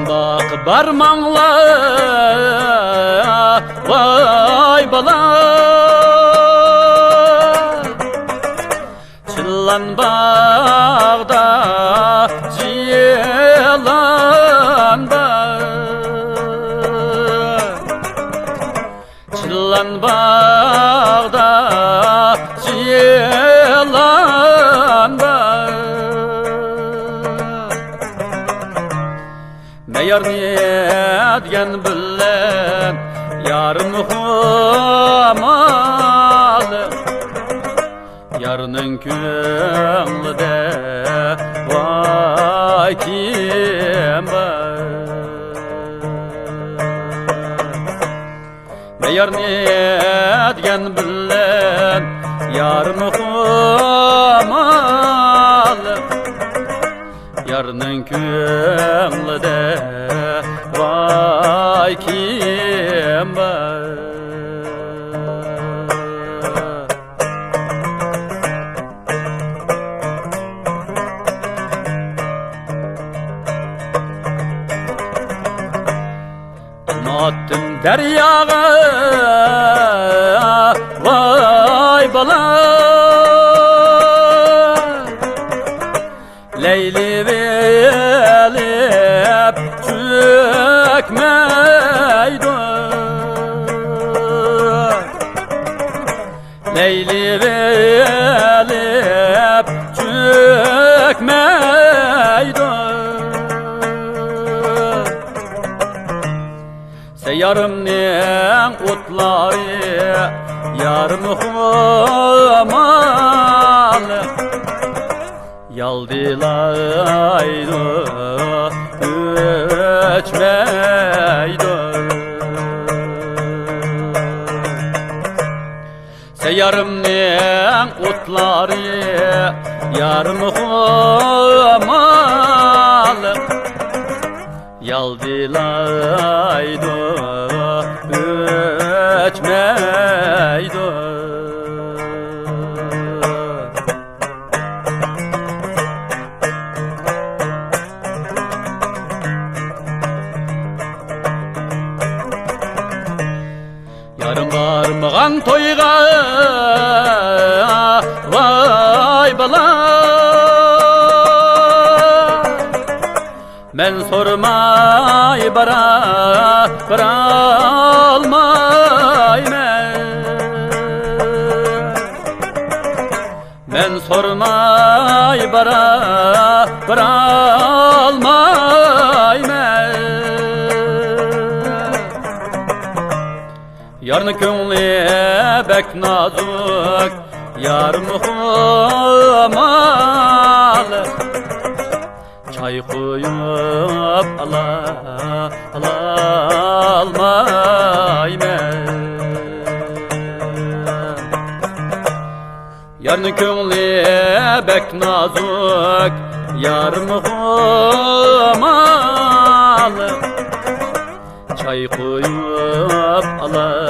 bak barmağla vay bala. Çıllan bağda cilan bağ, çıllan bağda cilan bağ. Meğer niyetgen bilen yarım humalı, yarının kömlüde vay kim var. Meğer niyetgen bilen yarım humalı, yarının kömlüde vay kim var. Attım deryağa vay bala. Leyli velip çökmeydi, Leyli velip çökmeydi. Yarımnen otları yarım humalı, yaldılaydı göçmeydi. Yarımnen otları yarım humalı, yaldılaydı göçmeydi. Yarım barmağın toyga vay bala. Men sormay baralmay men sormay baralmay men. Yarın köngli bek nazuk, yarım humalı, çay koyup almay men. Yarın köngli bek nazuk, yarım humalı, çay koyup almay